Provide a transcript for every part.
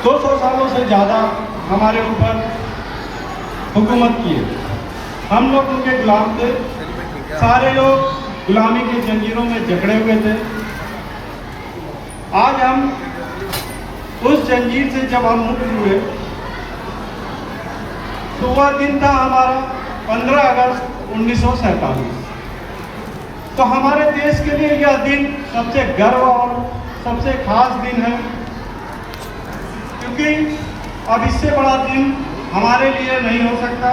200 सालों से ज़्यादा हमारे ऊपर हुकूमत की है। हम लोग उनके गुलाम थे, सारे लोग गुलामी की जंजीरों में जकड़े हुए थे। आज हम उस जंजीर से जब हम मुक्त हुए तो वह दिन था हमारा 15 अगस्त 1947। तो हमारे देश के लिए यह दिन सबसे गर्व और सबसे खास दिन है, क्योंकि अब इससे बड़ा दिन हमारे लिए नहीं हो सकता।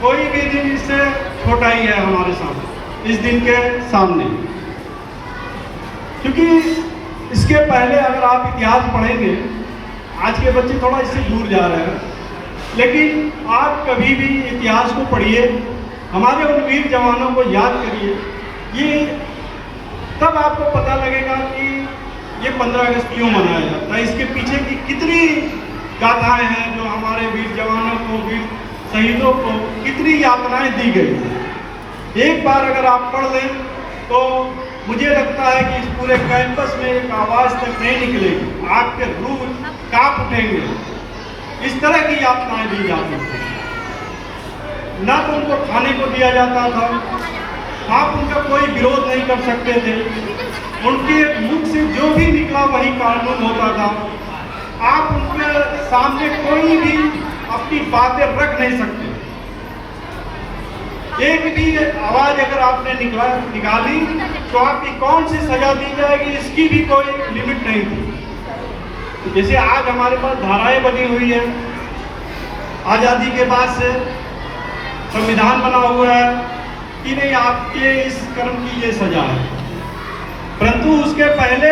कोई भी दिन इससे छोटा ही है हमारे सामने, इस दिन के सामने। क्योंकि इसके पहले अगर आप इतिहास पढ़ेंगे, आज के बच्चे थोड़ा इससे दूर जा रहे हैं, लेकिन आप कभी भी इतिहास को पढ़िए, हमारे उन वीर जवानों को याद करिए। ये तब आपको पता लगेगा कि ये 15 अगस्त क्यों मनाया जाता है, इसके पीछे की कितनी गाथाएं हैं, जो हमारे वीर जवानों को, वीर शहीदों को कितनी यातनाएं दी गई। एक बार अगर आप पढ़ लें तो मुझे लगता है कि इस पूरे कैंपस में एक आवाज़ तक नहीं निकलेगी, आपके रूह कांप उठेंगे। इस तरह की यातनाएं दी जाती थी। ना तो उनको खाने को दिया जाता था, आप उनका कोई विरोध नहीं कर सकते थे, उनके मुख से जो भी निकला वही कानून होता था। आप उनके सामने कोई भी अपनी बातें रख नहीं सकते। एक भी आवाज अगर आपने निकाली तो आपकी कौन सी सजा दी जाएगी, इसकी भी कोई लिमिट नहीं थी। जैसे आज हमारे पास धाराएं बनी हुई है, आज़ादी के बाद से संविधान बना हुआ है कि नहीं आपके इस कर्म की ये सजा है, परंतु उसके पहले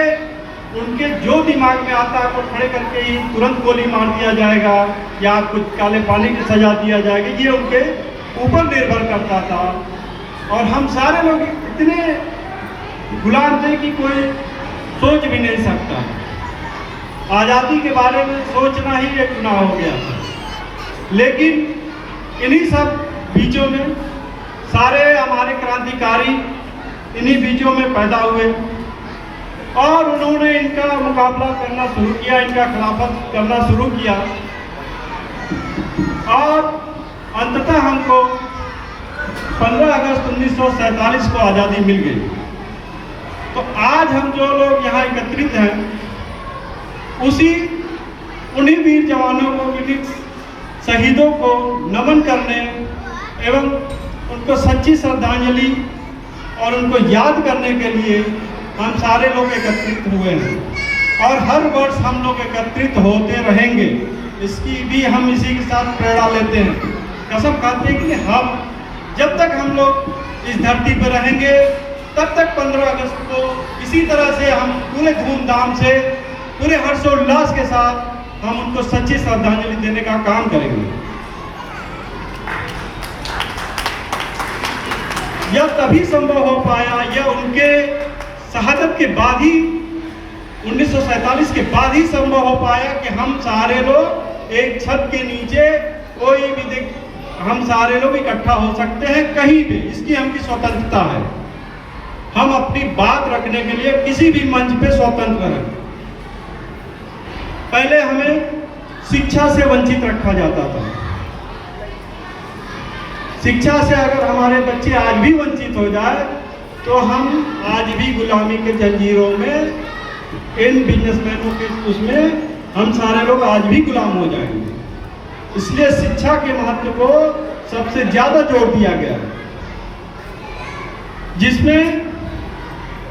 उनके जो दिमाग में आता है आपको खड़े करके ही तुरंत गोली मार दिया जाएगा या आपको काले पानी की सजा दिया जाएगा, ये उनके ऊपर निर्भर करता था। और हम सारे लोग इतने गुलाम थे कि कोई सोच भी नहीं सकता। आज़ादी के बारे में सोचना ही एक गुनाह हो गया था। लेकिन इन्हीं सब बीचों में सारे हमारे क्रांतिकारी इन्हीं बीचों में पैदा हुए और उन्होंने इनका मुकाबला करना शुरू किया, इनका खिलाफत करना शुरू किया और अंततः हमको 15 अगस्त 1947 को आज़ादी मिल गई। तो आज हम जो लोग यहाँ एकत्रित हैं, उन्हीं वीर जवानों को, वीर शहीदों को नमन करने एवं उनको सच्ची श्रद्धांजलि और उनको याद करने के लिए हम सारे लोग एकत्रित हुए हैं और हर वर्ष हम लोग एकत्रित होते रहेंगे। इसकी भी हम इसी के साथ प्रेरणा लेते हैं, कसम खाते हैं कि हम जब तक हम लोग इस धरती पर रहेंगे तब तक 15 अगस्त को इसी तरह से हम पूरे धूमधाम से, पूरे हर्षोल्लास के साथ हम उनको सच्ची श्रद्धांजलि देने का काम करेंगे। यह तभी संभव हो पाया, यह उनके शहादत के बाद ही 1947 के बाद ही संभव हो पाया कि हम सारे लोग एक छत के नीचे कोई भी हम सारे लोग इकट्ठा हो सकते हैं कहीं भी। इसकी हमकी स्वतंत्रता है, हम अपनी बात रखने के लिए किसी भी मंच पे स्वतंत्र हैं। पहले हमें शिक्षा से वंचित रखा जाता था। शिक्षा से अगर हमारे बच्चे आज भी वंचित हो जाए तो हम आज भी गुलामी के जंजीरों में, इन बिजनेसमैनों के उसमें हम सारे लोग आज भी गुलाम हो जाएंगे। इसलिए शिक्षा के महत्व को सबसे ज्यादा जोर दिया गया है, जिसमें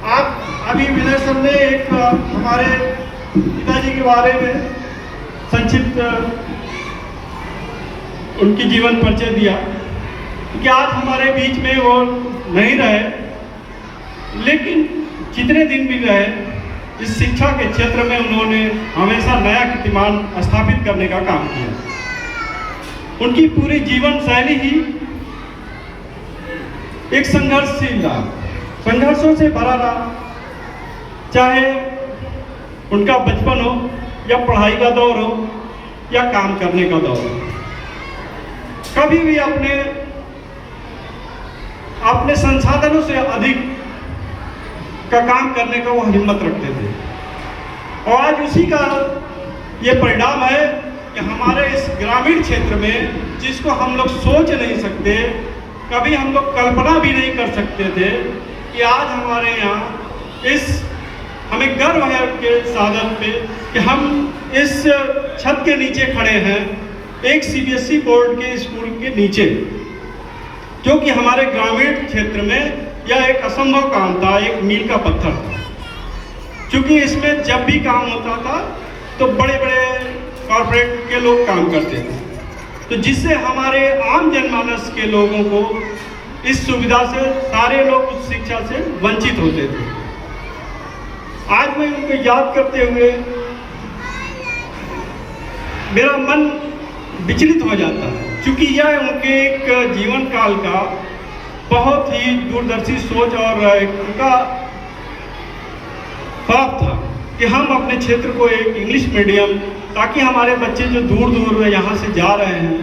आप अभी विनय सर ने एक हमारे पिताजी के बारे में संक्षिप्त उनकी जीवन परिचय दिया कि आज हमारे बीच में वो नहीं रहे, लेकिन जितने दिन भी रहे इस शिक्षा के क्षेत्र में उन्होंने हमेशा नया कीर्तिमान स्थापित करने का काम किया। उनकी पूरी जीवन शैली ही एक संघर्षशील रहा, संघर्षों से भरा रहा। चाहे उनका बचपन हो या पढ़ाई का दौर हो या काम करने का दौर हो, कभी भी अपने संसाधनों से अधिक का काम करने का वो हिम्मत रखते थे। और आज उसी का ये परिणाम है कि हमारे इस ग्रामीण क्षेत्र में, जिसको हम लोग सोच नहीं सकते, कभी हम लोग कल्पना भी नहीं कर सकते थे कि आज हमारे यहाँ हमें गर्व है के साधन पे कि हम इस छत के नीचे खड़े हैं, एक सीबीएसई बोर्ड के स्कूल के नीचे, जो कि हमारे ग्रामीण क्षेत्र में यह एक असंभव काम था, एक मील का पत्थर था। क्योंकि इसमें जब भी काम होता था तो बड़े बड़े कॉर्पोरेट के लोग काम करते थे, तो जिससे हमारे आम जनमानस के लोगों को इस सुविधा से, सारे लोग उस शिक्षा से वंचित होते थे। आज मैं उनको याद करते हुए मेरा मन विचलित हो जाता है, क्योंकि यह उनके एक जीवन काल का बहुत ही दूरदर्शी सोच और उनका ख्वाब था कि हम अपने क्षेत्र को एक इंग्लिश मीडियम, ताकि हमारे बच्चे जो दूर दूर यहाँ से जा रहे हैं,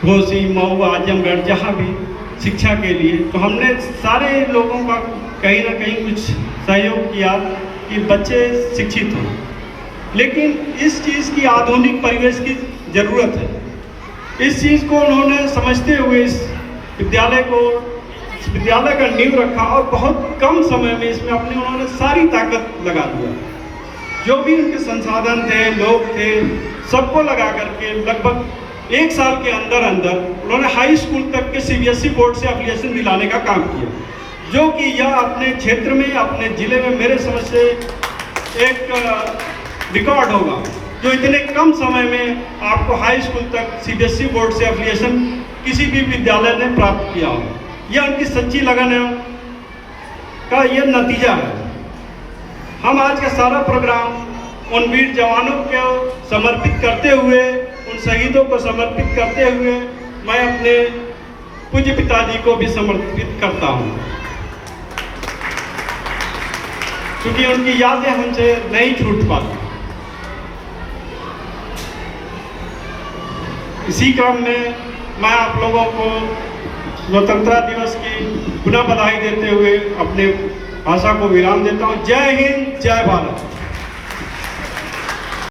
घोसी, मऊ, आजमगढ़, जहाँ भी शिक्षा के लिए, तो हमने सारे लोगों का कहीं ना कहीं कुछ सहयोग किया कि बच्चे शिक्षित हों। लेकिन इस चीज़ की आधुनिक परिवेश की ज़रूरत है। इस चीज़ को उन्होंने समझते हुए इस विद्यालय का नींव रखा और बहुत कम समय में इसमें उन्होंने सारी ताकत लगा दिया। जो भी उनके संसाधन थे, लोग थे, सबको लगा करके लगभग 1 साल के अंदर उन्होंने हाई स्कूल तक के सीबीएसई बोर्ड से एफिलिएशन दिलाने का काम किया, जो कि यह अपने क्षेत्र में, अपने ज़िले में मेरे समझ से एक रिकॉर्ड होगा, जो इतने कम समय में आपको हाई स्कूल तक सीबीएसई बोर्ड से एफिलिएशन किसी भी विद्यालय ने प्राप्त किया हो। यह उनकी सच्ची लगन का यह नतीजा है। हम आज का सारा प्रोग्राम उन वीर जवानों को समर्पित करते हुए, उन शहीदों को समर्पित करते हुए, मैं अपने पूज्य पिताजी को भी समर्पित करता हूँ, क्योंकि उनकी यादें हमसे नहीं छूट पाती। इसी क्रम में मैं आप लोगों को स्वतंत्रता दिवस की पुनः बधाई देते हुए अपने भाषा को विराम देता हूँ। जय हिंद, जय भारत।